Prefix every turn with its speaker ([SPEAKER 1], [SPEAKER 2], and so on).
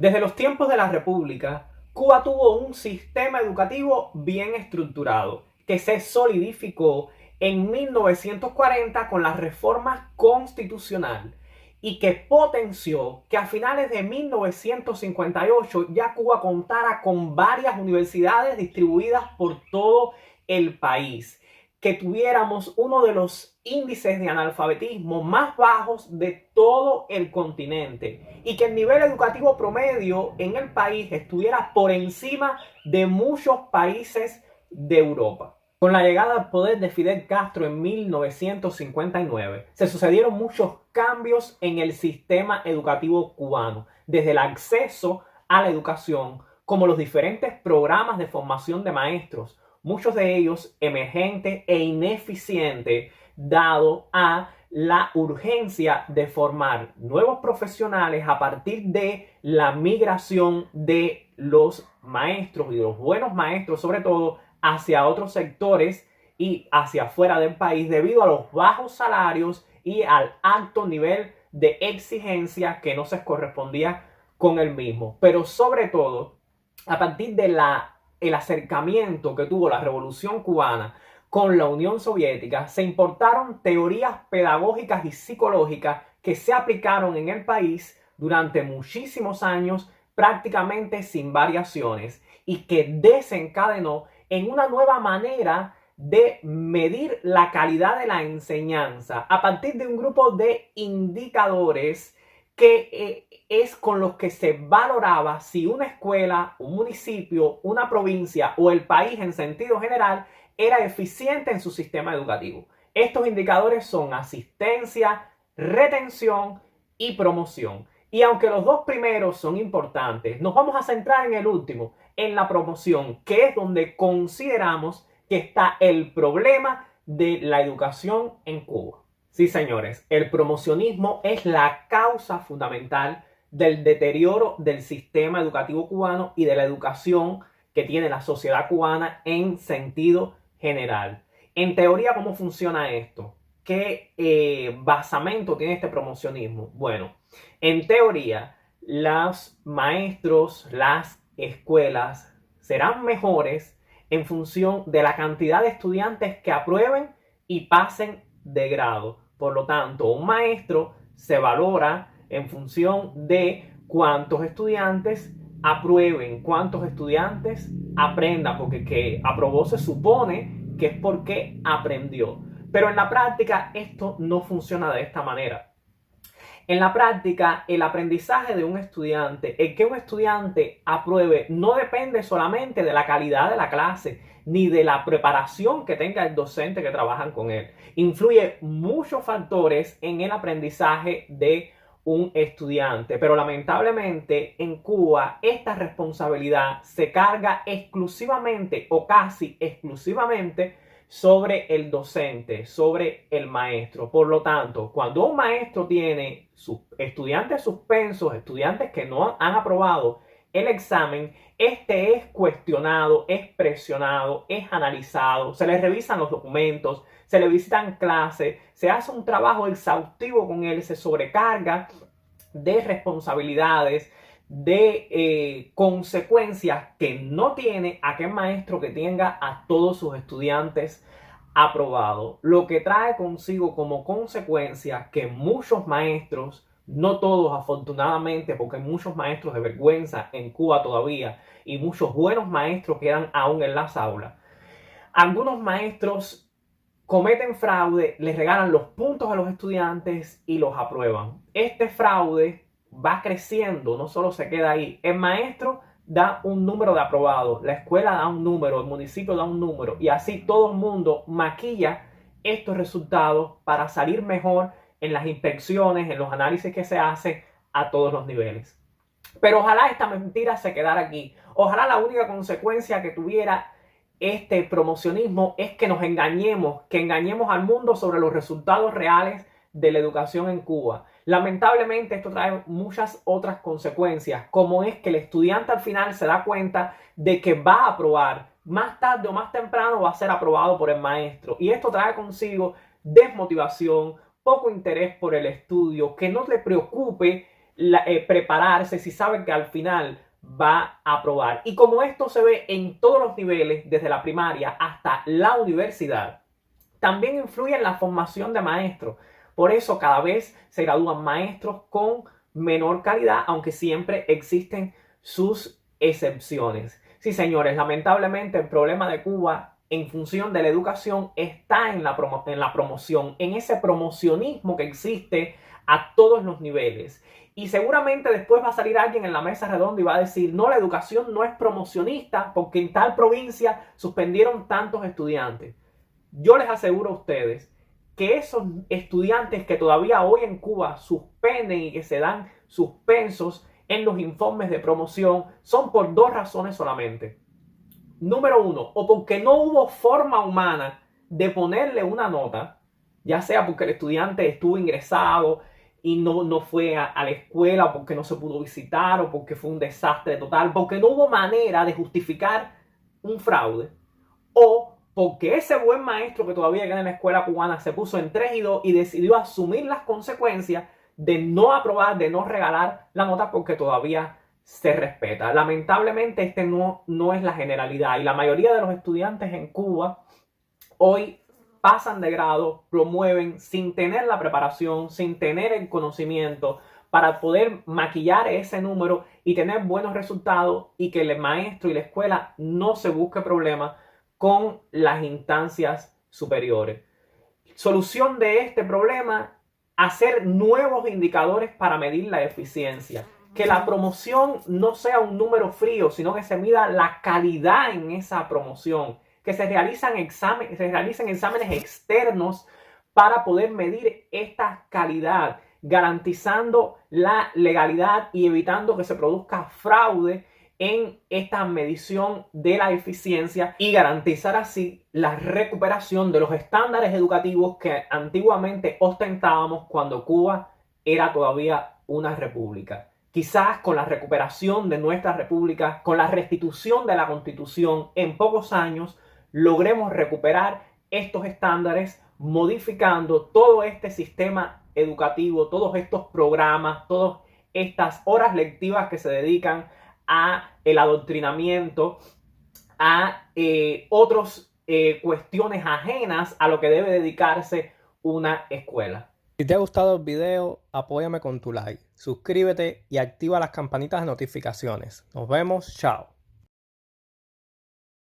[SPEAKER 1] Desde los tiempos de la República, Cuba tuvo un sistema educativo bien estructurado que se solidificó en 1940 con la reforma constitucional y que potenció que a finales de 1958 ya Cuba contara con varias universidades distribuidas por todo el país, que tuviéramos uno de los índices de analfabetismo más bajos de todo el continente y que el nivel educativo promedio en el país estuviera por encima de muchos países de Europa. Con la llegada al poder de Fidel Castro en 1959, se sucedieron muchos cambios en el sistema educativo cubano, desde el acceso a la educación, como los diferentes programas de formación de maestros, muchos de ellos emergentes e ineficientes, dado a la urgencia de formar nuevos profesionales a partir de la migración de los maestros y de los buenos maestros, sobre todo hacia otros sectores y hacia afuera del país, debido a los bajos salarios y al alto nivel de exigencia que no se correspondía con el mismo. Pero sobre todo, a partir de el acercamiento que tuvo la Revolución Cubana con la Unión Soviética, se importaron teorías pedagógicas y psicológicas que se aplicaron en el país durante muchísimos años, prácticamente sin variaciones, y que desencadenó en una nueva manera de medir la calidad de la enseñanza a partir de un grupo de indicadores que es con los que se valoraba si una escuela, un municipio, una provincia o el país en sentido general era eficiente en su sistema educativo. Estos indicadores son asistencia, retención y promoción. Y aunque los dos primeros son importantes, nos vamos a centrar en el último, en la promoción, que es donde consideramos que está el problema de la educación en Cuba. Sí, señores, el promocionismo es la causa fundamental del deterioro del sistema educativo cubano y de la educación que tiene la sociedad cubana en sentido general. En teoría, ¿cómo funciona esto? ¿Qué basamento tiene este promocionismo? Bueno, en teoría, los maestros, las escuelas serán mejores en función de la cantidad de estudiantes que aprueben y pasen de grado. Por lo tanto, un maestro se valora en función de cuántos estudiantes aprueben, cuántos estudiantes aprendan, porque que aprobó se supone que es porque aprendió. Pero en la práctica esto no funciona de esta manera. En la práctica, el aprendizaje de un estudiante, el que un estudiante apruebe, no depende solamente de la calidad de la clase, ni de la preparación que tenga el docente que trabajan con él. Influye muchos factores en el aprendizaje de un estudiante, pero lamentablemente en Cuba esta responsabilidad se carga exclusivamente o casi exclusivamente sobre el docente, sobre el maestro. Por lo tanto, cuando un maestro tiene sus estudiantes suspensos, estudiantes que no han aprobado el examen, este es cuestionado, es presionado, es analizado, se le revisan los documentos, se le visitan clases, se hace un trabajo exhaustivo con él, se sobrecarga de responsabilidades, de consecuencias que no tiene aquel maestro que tenga a todos sus estudiantes aprobados, lo que trae consigo como consecuencia que muchos maestros, no todos afortunadamente, porque hay muchos maestros de vergüenza en Cuba todavía y muchos buenos maestros quedan aún en las aulas, algunos maestros cometen fraude, les regalan los puntos a los estudiantes y los aprueban. Este fraude va creciendo, no solo se queda ahí. El maestro da un número de aprobados, la escuela da un número, el municipio da un número, y así todo el mundo maquilla estos resultados para salir mejor en las inspecciones, en los análisis que se hacen a todos los niveles. Pero ojalá esta mentira se quedara aquí. Ojalá la única consecuencia que tuviera este promocionismo es que nos engañemos, que engañemos al mundo sobre los resultados reales de la educación en Cuba. Lamentablemente esto trae muchas otras consecuencias, como es que el estudiante al final se da cuenta de que va a aprobar, más tarde o más temprano va a ser aprobado por el maestro, y esto trae consigo desmotivación, poco interés por el estudio, que no le preocupe prepararse, si sabe que al final va a aprobar. Y como esto se ve en todos los niveles, desde la primaria hasta la universidad, también influye en la formación de maestros. Por eso cada vez se gradúan maestros con menor calidad, aunque siempre existen sus excepciones. Sí, señores, lamentablemente el problema de Cuba en función de la educación está en la promoción, en ese promocionismo que existe a todos los niveles. Y seguramente después va a salir alguien en la mesa redonda y va a decir, no, la educación no es promocionista porque en tal provincia suspendieron tantos estudiantes. Yo les aseguro a ustedes que esos estudiantes que todavía hoy en Cuba suspenden y que se dan suspensos en los informes de promoción son por dos razones solamente. Número uno, o porque no hubo forma humana de ponerle una nota, ya sea porque el estudiante estuvo ingresado y no fue a la escuela, o porque no se pudo visitar, o porque fue un desastre total, porque no hubo manera de justificar un fraude, o porque ese buen maestro que todavía queda en la escuela cubana se puso en 3 y 2 y decidió asumir las consecuencias de no aprobar, de no regalar la nota porque todavía se respeta. Lamentablemente este no es la generalidad y la mayoría de los estudiantes en Cuba hoy pasan de grado, promueven sin tener la preparación, sin tener el conocimiento para poder maquillar ese número y tener buenos resultados y que el maestro y la escuela no se busque problemas con las instancias superiores. Solución de este problema, hacer nuevos indicadores para medir la eficiencia. Que la promoción no sea un número frío, sino que se mida la calidad en esa promoción. Que se realicen exámenes externos para poder medir esta calidad, garantizando la legalidad y evitando que se produzca fraude en esta medición de la eficiencia y garantizar así la recuperación de los estándares educativos que antiguamente ostentábamos cuando Cuba era todavía una república. Quizás con la recuperación de nuestra república, con la restitución de la Constitución, en pocos años logremos recuperar estos estándares modificando todo este sistema educativo, todos estos programas, todas estas horas lectivas que se dedican a el adoctrinamiento, a otras cuestiones ajenas a lo que debe dedicarse una escuela.
[SPEAKER 2] Si te ha gustado el video, apóyame con tu like, suscríbete y activa las campanitas de notificaciones. Nos vemos, chao.